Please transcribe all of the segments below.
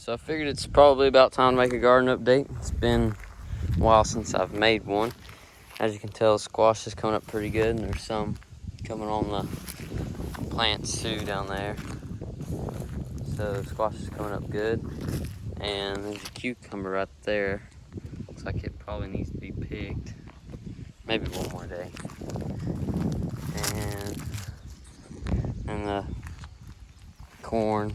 So I figured it's probably about time to make a garden update. It's been a while since I've made one. As you can tell, squash is coming up pretty good, and there's some coming on the plants too down there. So squash is coming up good. And there's a cucumber right there. Looks like it probably needs to be picked. Maybe one more day. And the corn.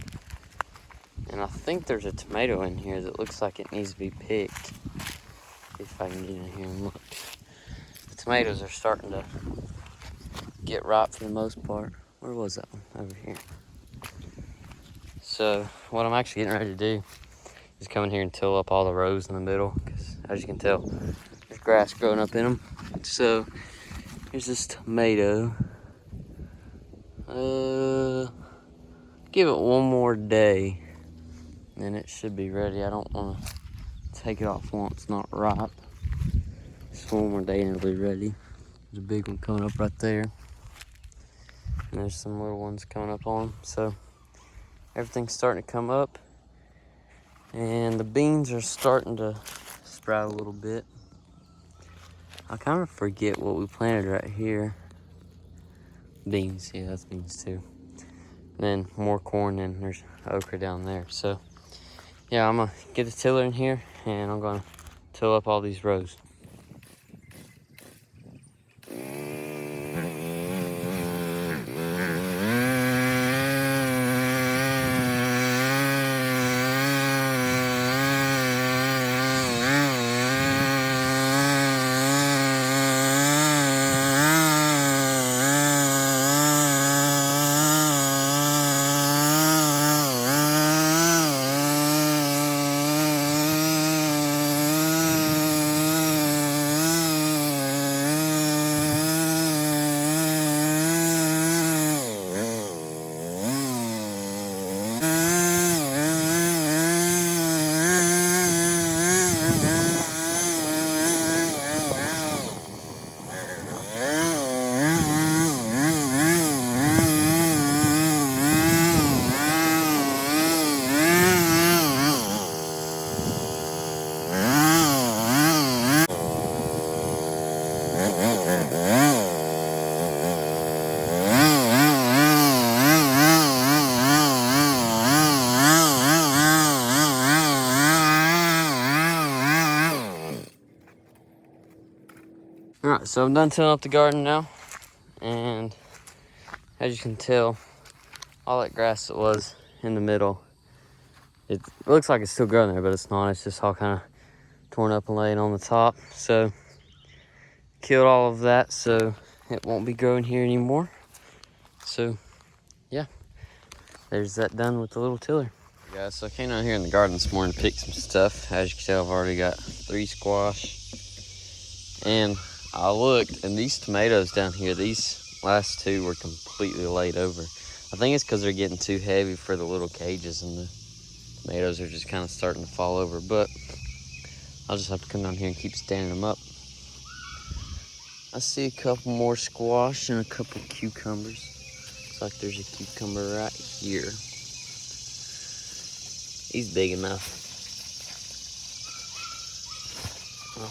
And I think there's a tomato in here that looks like it needs to be picked. If I can get in here and look. The tomatoes are starting to get ripe for the most part. Where was that one? Over here. So what I'm actually getting ready to do is come in here and till up all the rows in the middle. Because as you can tell, there's grass growing up in them. So here's this tomato. Give it one more day. And it should be ready. I don't want to take it off while it's not ripe. Just one more day and it'll be ready. There's a big one coming up right there. And there's some little ones coming up on them. So everything's starting to come up. And the beans are starting to sprout a little bit. I kind of forget what we planted right here. Beans, yeah, that's beans too. And then more corn, and there's okra down there. So yeah, I'm gonna get a tiller in here and I'm gonna till up all these rows. Alright, so I'm done tilling up the garden now, and as you can tell, all that grass that was in the middle, it looks like it's still growing there, but it's not. It's just all kind of torn up and laying on the top. So killed all of that, so it won't be growing here anymore. So yeah, there's that done with the little tiller. Hey guys, so I came down here in the garden this morning to pick some stuff. As you can tell, I've already got 3 squash, and I looked, and these tomatoes down here, these last 2 were completely laid over. I think it's because they're getting too heavy for the little cages, and the tomatoes are just kind of starting to fall over. But I'll just have to come down here and keep standing them up. I see a couple more squash and a couple cucumbers. Looks like there's a cucumber right here. He's big enough. Well,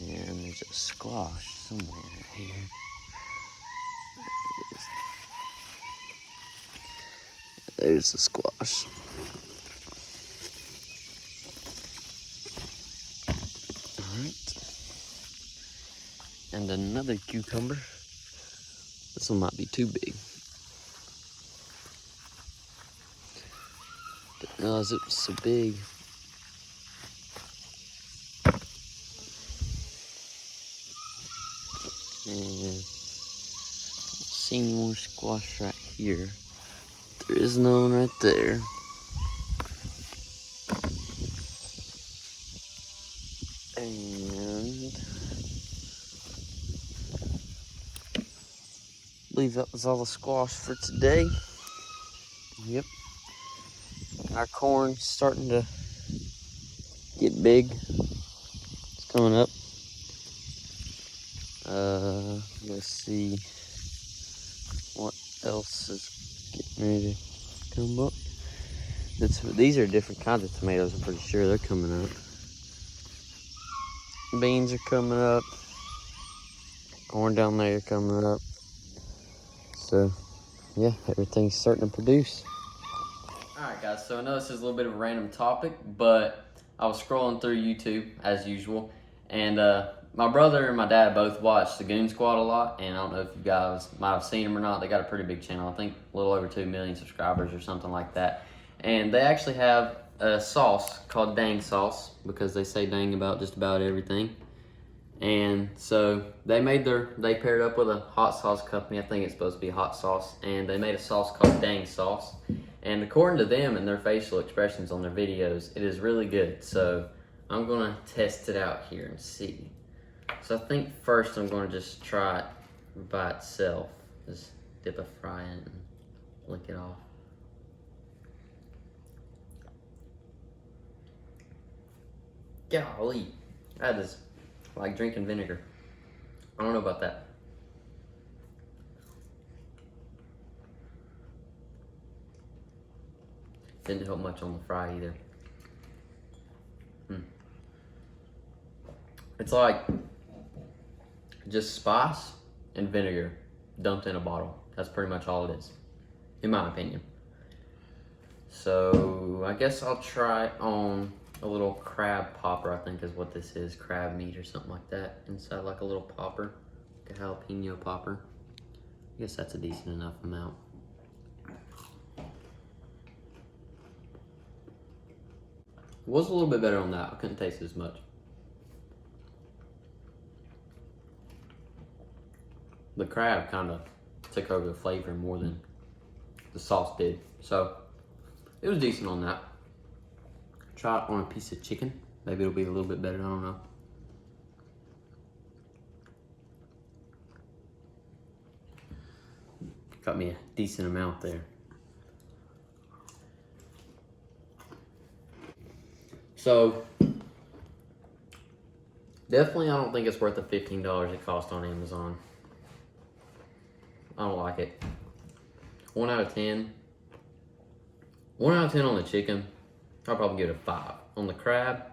and there's a squash somewhere here. There's the squash. Alright. And another cucumber. This one might be too big. Didn't realize it was so big. And see any more squash right here. There is no one right there. And I believe that was all the squash for today. Yep. Our corn's starting to get big. It's coming up. Let's see what else is getting Maybe come up. These are different kinds of tomatoes. I'm pretty sure they're coming up. Beans are coming up. Corn down there coming up. So, yeah, everything's starting to produce. Alright guys, so I know this is a little bit of a random topic, but I was scrolling through YouTube as usual, and my brother and my dad both watch the Goonzquad a lot, and I don't know if you guys might have seen them or not. They got a pretty big channel, I think a little over 2 million subscribers or something like that. And they actually have a sauce called dang sauce, because they say dang about just about everything. And so they paired up with a hot sauce company. I think it's supposed to be hot sauce, and they made a sauce called dang sauce. And according to them and their facial expressions on their videos, it is really good. So I'm gonna test it out here and see. So I think first I'm gonna just try it by itself. Just dip a fry in it and lick it off. Golly, that is like drinking vinegar. I don't know about that. Didn't help much on the fry either. It's like just spice and vinegar dumped in a bottle. That's pretty much all it is, in my opinion. So I guess I'll try it on a little crab popper, I think is what this is, crab meat or something like that, inside like a little popper, like a jalapeno popper. I guess that's a decent enough amount. It was a little bit better on that. I couldn't taste it as much. The crab kind of took over the flavor more than the sauce did. So it was decent on that. Try it on a piece of chicken. Maybe it'll be a little bit better, I don't know. Got me a decent amount there. So, definitely I don't think it's worth the $15 it cost on Amazon. I don't like it. 1 out of 10. 1 out of 10 on the chicken. I'll probably give it a 5. On the crab,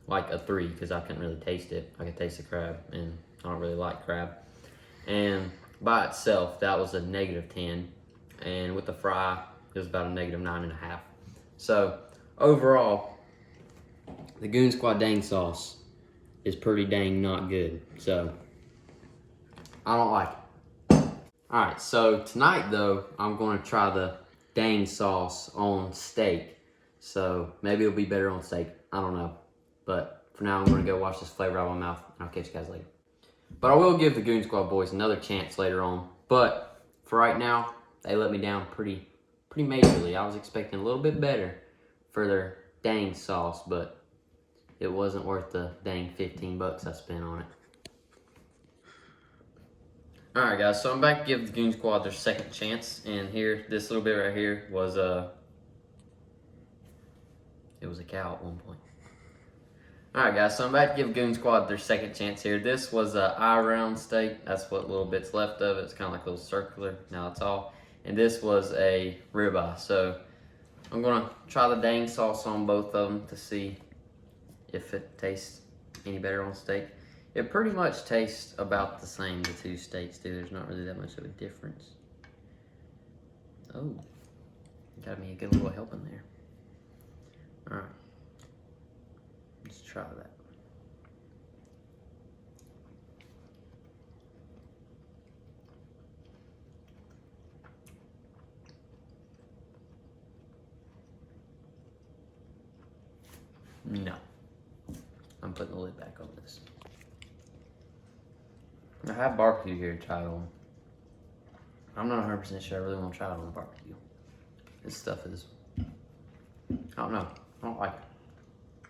like a 3, because I couldn't really taste it. I could taste the crab, and I don't really like crab. And by itself, that was a -10. And with the fry, it was about a -9.5. So, overall, the Goonzquad dang sauce is pretty dang not good. So, I don't like it. Alright, so tonight though, I'm going to try the dang sauce on steak. So, maybe it'll be better on steak. I don't know. But for now, I'm going to go wash this flavor out of my mouth, and I'll catch you guys later. But I will give the Goonzquad boys another chance later on. But for right now, they let me down pretty majorly. I was expecting a little bit better for their dang sauce, but it wasn't worth the dang 15 bucks I spent on it. Alright guys, so I'm back to give the Goonzquad their second chance, and here, this little bit right here was it was a cow at one point. Alright guys, so I'm back to give Goonzquad their second chance here. This was a eye round steak. That's what little bits left of it. It's kind of like a little circular. Now it's all. And this was a ribeye. So I'm going to try the dang sauce on both of them to see if it tastes any better on steak. It pretty much tastes about the same, the two steaks do. There's not really that much of a difference. Oh, got me a good little help in there. Alright. Let's try that. No. I'm putting the lid back on this. I have barbecue here to try it on. I'm not 100% sure I really want to try it on barbecue. This stuff is, I don't know. I don't like it.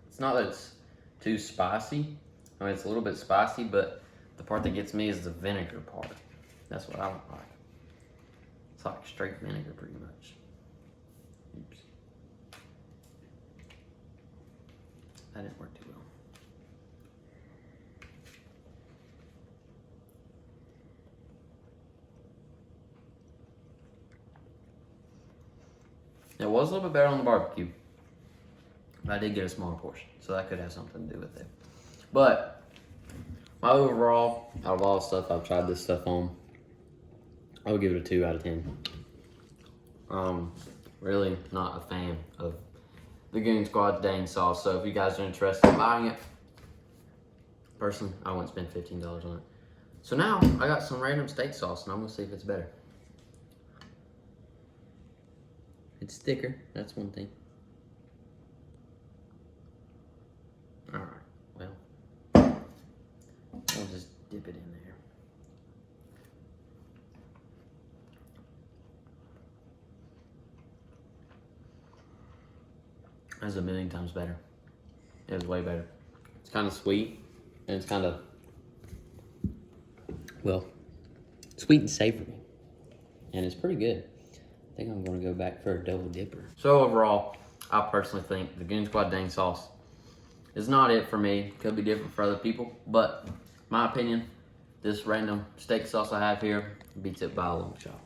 It's not that it's too spicy. I mean, it's a little bit spicy, but the part that gets me is the vinegar part. That's what I don't like. It's like straight vinegar pretty much. Oops. That didn't work too well. It was a little bit better on the barbecue. But I did get a smaller portion, so that could have something to do with it. But my overall, out of all the stuff I've tried this stuff on, I would give it a 2 out of 10. Really not a fan of the Goonzquad dang sauce. So if you guys are interested in buying it, personally, I wouldn't spend $15 on it. So now I got some random steak sauce, and I'm gonna see if it's better. It's thicker. That's one thing. All right. Well, I'll just dip it in there. That's a million times better. It was way better. It's kind of sweet, and it's kind of, well, sweet and savory. And it's pretty good. I think I'm gonna go back for a double dipper. So overall, I personally think the Goonzquad dang sauce is not it for me. Could be different for other people, but in my opinion, this random steak sauce I have here beats it by a long shot.